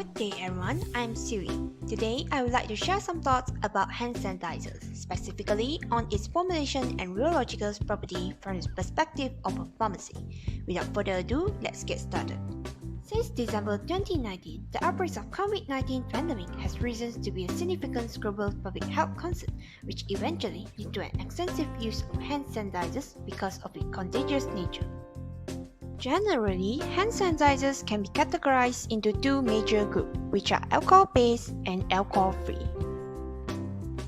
Good day everyone, I'm Xiu Yi. Today I would like to share some thoughts about hand sanitizers, specifically on its formulation and rheological property from the perspective of a pharmacy. Without further ado, let's get started. Since December 2019, the outbreak of COVID-19 pandemic has risen to be a significant global public health concern, which eventually led to an extensive use of hand sanitizers because of its contagious nature. Generally, hand sanitizers can be categorized into two major groups, which are alcohol-based and alcohol-free.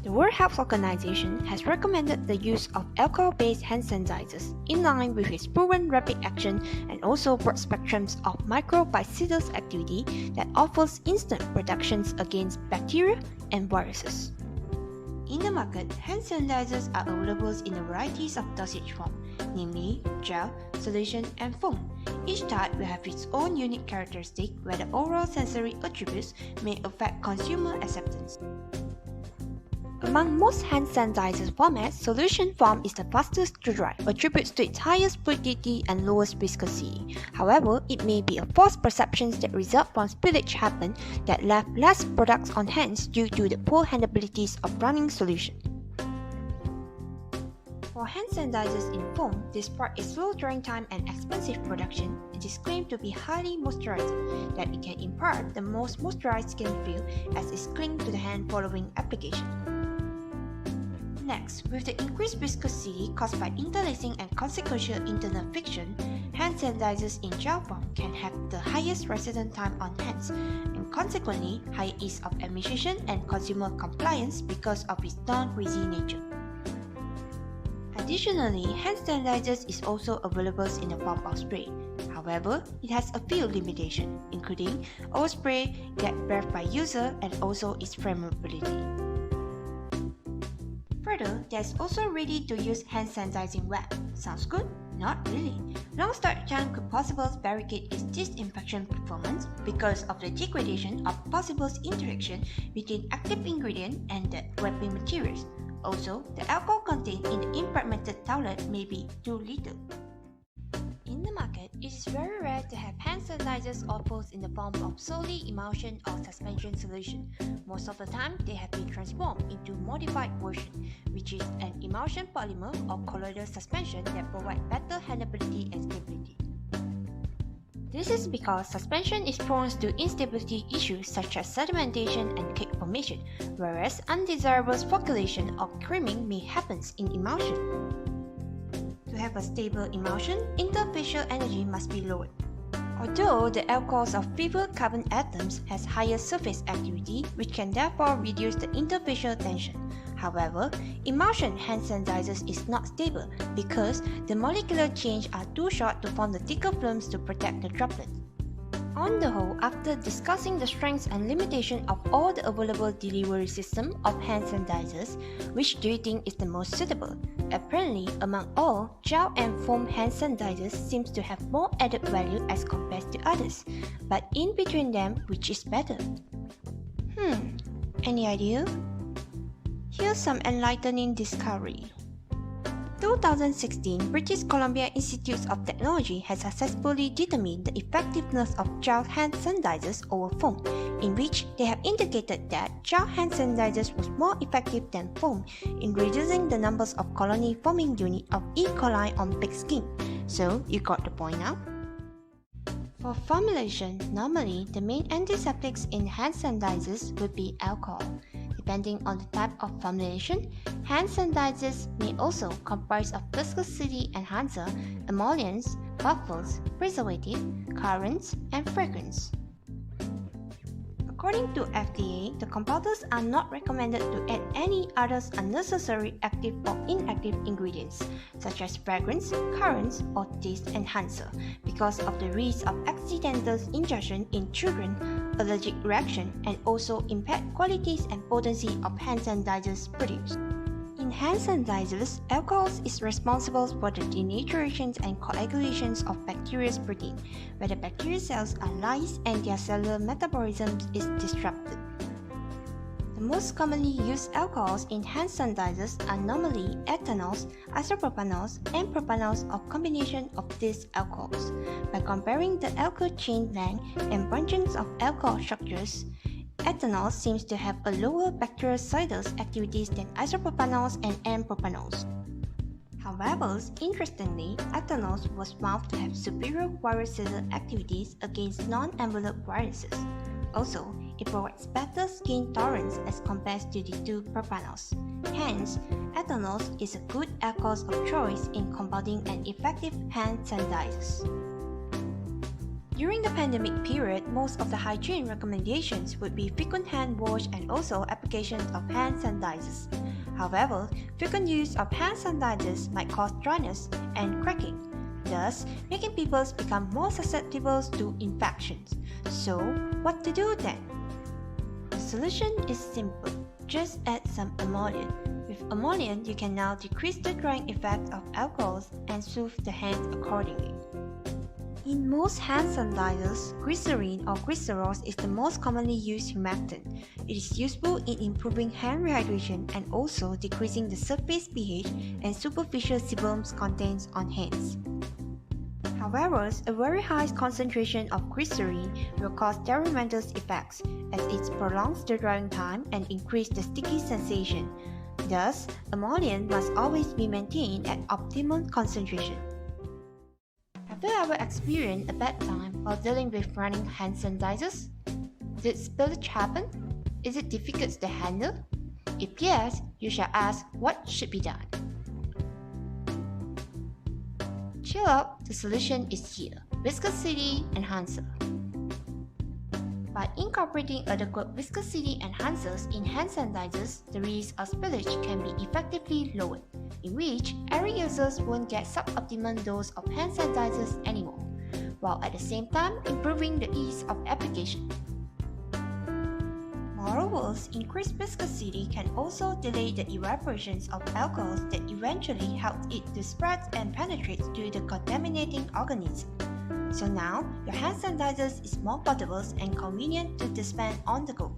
The World Health Organization has recommended the use of alcohol-based hand sanitizers in line with its proven rapid action and also broad spectrums of microbicidal activity that offers instant protections against bacteria and viruses. In the market, hand sanitizers are available in a variety of dosage forms, namely gel, solution, and foam. Each type will have its own unique characteristic where the overall sensory attributes may affect consumer acceptance. Among most hand sanitizer formats, solution form is the fastest to dry, attributes to its highest fluidity and lowest viscosity. However, it may be a false perception that result from spillage happen that left less products on hands due to the poor handleabilities of running solution. For hand sanitizers in foam, despite its slow drying time and expensive production, it is claimed to be highly moisturizing, that it can impart the most moisturized skin feel as it clings to the hand following application. Next, with the increased viscosity caused by interlacing and consequential internal friction, hand sanitizers in gel form can have the highest residence time on hands, and consequently higher ease of administration and consumer compliance because of its non-greasy nature. Additionally, hand sanitizers is also available in the form of spray. However, it has a few limitations, including overspray, get breath by user, and also its flammability. Further, there is also ready-to-use hand sanitizing web. Sounds good? Not really. Long storage time could possibly barricade its disinfection performance because of the degradation of possible interaction between active ingredient and the wrapping materials. Also, the alcohol contained in the impregnated towelette may be too little. In the market, it is very rare to have hand sanitizers offered in the form of solely emulsion or suspension solution. Most of the time, they have been transformed into modified version, which is an emulsion polymer or colloidal suspension that provide better handleability and stability. This is because suspension is prone to instability issues such as sedimentation and cake formation, whereas undesirable flocculation or creaming may happen in emulsion. To have a stable emulsion, interfacial energy must be lowered. Although the alcohols of fewer carbon atoms has higher surface activity, which can therefore reduce the interfacial tension. However, emulsion hand sanitizers is not stable because the molecular chains are too short to form the thicker films to protect the droplet. On the whole, after discussing the strengths and limitations of all the available delivery systems of hand sanitizers, which do you think is the most suitable? Apparently, among all, gel and foam hand sanitizers seems to have more added value as compared to others. But in between them, which is better? Any idea? Here's some enlightening discovery. 2016, British Columbia Institute of Technology has successfully determined the effectiveness of gel hand sanitizers over foam, in which they have indicated that gel hand sanitizers was more effective than foam in reducing the numbers of colony forming units of E. coli on pig skin. So, you got the point now? For formulation, normally the main antiseptics in hand sanitizers would be alcohol. Depending on the type of formulation, hand sanitizers may also comprise of viscosity enhancer, emollients, buffers, preservative, colorants, and fragrance. According to FDA, the compounders are not recommended to add any other unnecessary active or inactive ingredients, such as fragrance, colorants, or taste enhancer, because of the risk of accidental ingestion in children, allergic reaction, and also impaired qualities and potency of hand sanitizers produced. In hand sanitizers, alcohol is responsible for the denaturation and coagulation of bacterial protein, where the bacterial cells are lysed and their cellular metabolism is disrupted. The most commonly used alcohols in hand sanitizers are normally ethanols, isopropanols, and propanols or combination of these alcohols. By comparing the alcohol chain length and branches of alcohol structures, ethanol seems to have a lower bactericidal activities than isopropanols and N-propanols. However, interestingly, ethanols was found to have superior virucidal activities against non-enveloped viruses. Also, it provides better skin tolerance as compared to the two propanols. Hence, ethanols is a good alcohol of choice in compounding an effective hand sanitizers. During the pandemic period, most of the hygiene recommendations would be frequent hand wash and also application of hand sanitizers. However, frequent use of hand sanitizers might cause dryness and cracking, thus making people become more susceptible to infections. So, what to do then? The solution is simple. Just add some emollient. With emollient, you can now decrease the drying effect of alcohols and soothe the hands accordingly. In most hand sanitizers, glycerin or glycerols is the most commonly used humectant. It is useful in improving hand rehydration and also decreasing the surface pH and superficial sebums contained on hands. However, a very high concentration of glycerin will cause detrimental effects as it prolongs the drying time and increases the sticky sensation. Thus, emollient must always be maintained at optimum concentration. Have you ever experienced a bad time while dealing with running hand sanitizers? Did spillage happen? Is it difficult to handle? If yes, you shall ask what should be done. Chill out, the solution is here: viscosity enhancer. By incorporating adequate viscosity enhancers in hand sanitizers, the risk of spillage can be effectively lowered, in which every users won't get suboptimal dose of hand sanitizers anymore, while at the same time improving the ease of application. Moreover, increased viscosity can also delay the evaporations of alcohols that eventually help it to spread and penetrate to the contaminating organism. So now, your hand sanitizers is more portable and convenient to dispense on the go.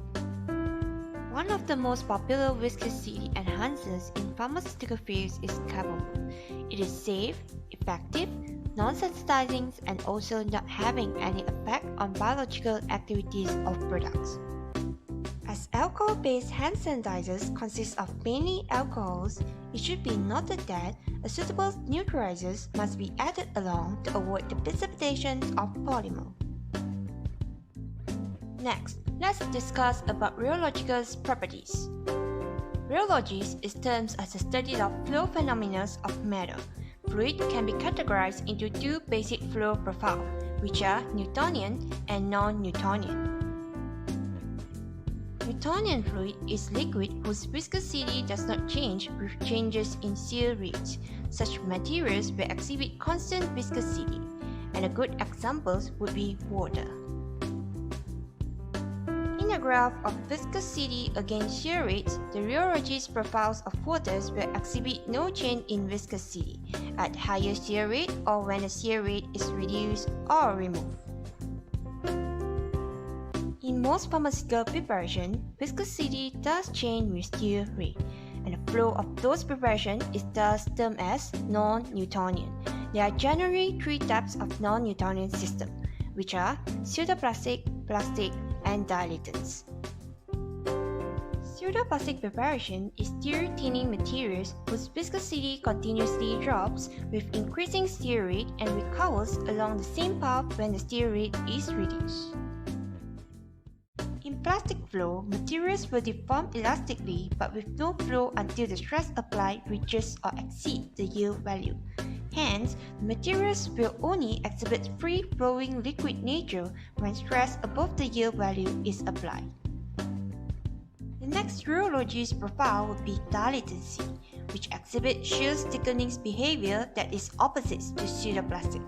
One of the most popular viscosity enhancers in pharmaceutical fields is carbamide. It is safe, effective, non-sensitizing, and also not having any effect on biological activities of products. As alcohol-based hand sanitizers consist of mainly alcohols, it should be noted that a suitable neutralizers must be added along to avoid the precipitation of polymer. Next, let's discuss about rheological properties. Rheology is termed as the study of flow phenomena of matter. Fluid can be categorized into two basic flow profiles, which are Newtonian and non-Newtonian. Newtonian fluid is liquid whose viscosity does not change with changes in shear rate. Such materials will exhibit constant viscosity, and a good example would be water. In a graph of viscosity against shear rate, the rheology profiles of waters will exhibit no change in viscosity at higher shear rate or when the shear rate is reduced or removed. In most pharmaceutical preparations, viscosity does change with shear rate, and the flow of those preparations is thus termed as non-Newtonian. There are generally three types of non-Newtonian systems, which are pseudoplastic, plastic, and dilatants. Pseudoplastic preparation is shear thinning materials whose viscosity continuously drops with increasing shear rate and recovers along the same path when the shear rate is reduced. In plastic flow, materials will deform elastically but with no flow until the stress applied reaches or exceeds the yield value. Hence, the materials will only exhibit free-flowing liquid nature when stress above the yield value is applied. The next rheology profile would be dilatancy, which exhibits shear thickening behavior that is opposite to pseudoplastic.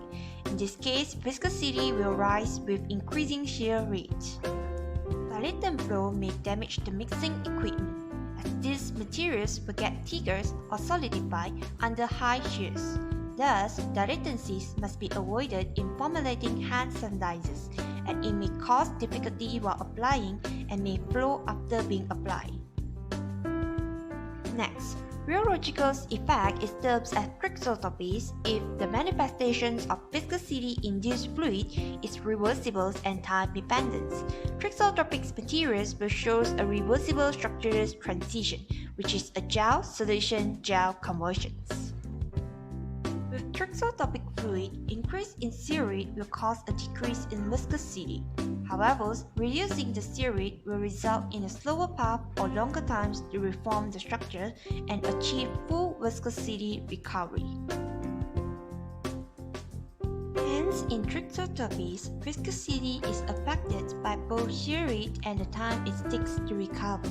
In this case, viscosity will rise with increasing shear rate. Dilatant flow may damage the mixing equipment, as these materials will get thicker or solidify under high shears. Thus, dilatancies must be avoided in formulating hand sanitizers, and it may cause difficulty while applying and may flow after being applied. Next, Rheological's effect is termed as thixotropies if the manifestations of viscosity-induced fluid is reversible and time-dependent. Thixotropic materials will show a reversible structural transition, which is a gel-solution-gel conversions. With thixotropic fluid, increase in shear rate will cause a decrease in viscosity. However, reducing the shear rate will result in a slower path or longer times to reform the structure and achieve full viscosity recovery. Hence, in thixotropies, viscosity is affected by both shear rate and the time it takes to recover.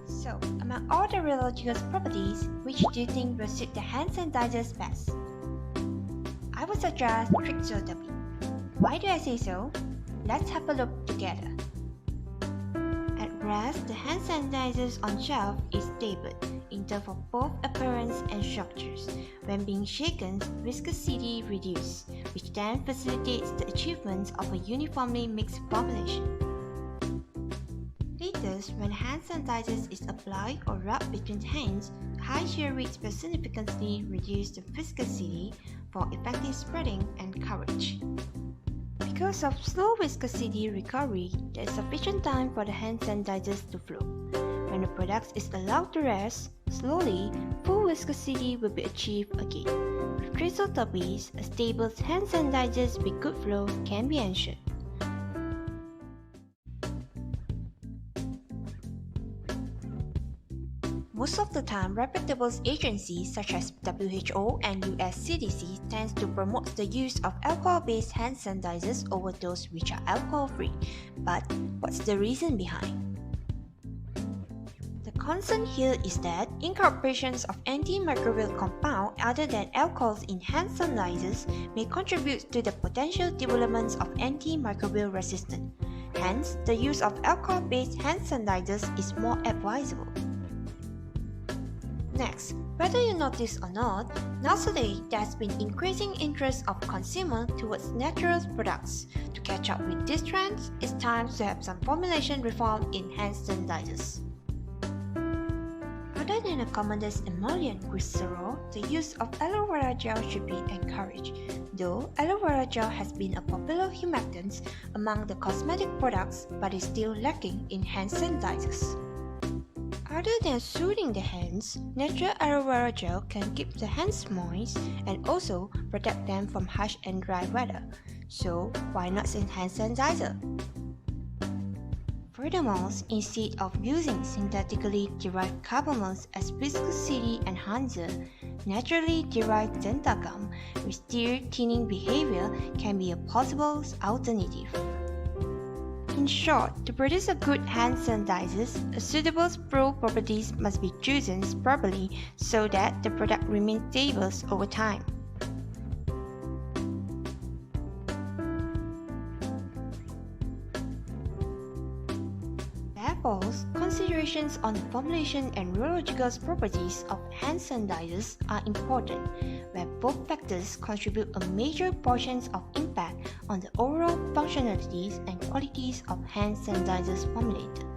So, among all the rheological properties, which do you think will suit the hand sanitizers best? I would suggest thixotropy. Why do I say so? Let's have a look together. At rest, the hand sanitizers on shelf is stable in terms of both appearance and structures. When being shaken, viscosity reduces, which then facilitates the achievement of a uniformly mixed formulation. Later, when hand sanitizer is applied or rubbed between hands, high shear rates will significantly reduce the viscosity for effective spreading and coverage. Because of slow viscosity recovery, there is sufficient time for the hand sanitizers to flow. When the product is allowed to rest, slowly, full viscosity will be achieved again. With thixotropies, a stable hand sanitizers with good flow can be ensured. Most of the time, reputable agencies such as WHO and US CDC tend to promote the use of alcohol-based hand sanitizers over those which are alcohol-free. But what's the reason behind? The concern here is that incorporations of antimicrobial compounds other than alcohols in hand sanitizers may contribute to the potential development of antimicrobial resistance. Hence, the use of alcohol-based hand sanitizers is more advisable. Next, whether you notice or not, nowadays there's been increasing interest of consumers towards natural products. To catch up with this trend, it's time to have some formulation reform in hand sanitizers. Other than a commodous emollient glycerol, the use of aloe vera gel should be encouraged. Though aloe vera gel has been a popular humectant among the cosmetic products, but is still lacking in hand sanitizers. Other than soothing the hands, natural aloe vera gel can keep the hands moist and also protect them from harsh and dry weather. So why not in hand sanitizer? Furthermore, instead of using synthetically derived carbamide as viscosity enhancer, naturally derived dental gum with stir thinning behavior can be a possible alternative. In short, to produce a good hand sanitizers, a suitable pro properties must be chosen properly so that the product remains stable over time. Therefore, considerations on the formulation and rheological properties of hand sanitizers are important, where both factors contribute a major portion of impact on the overall functionalities and qualities of hand sanitizers formulated.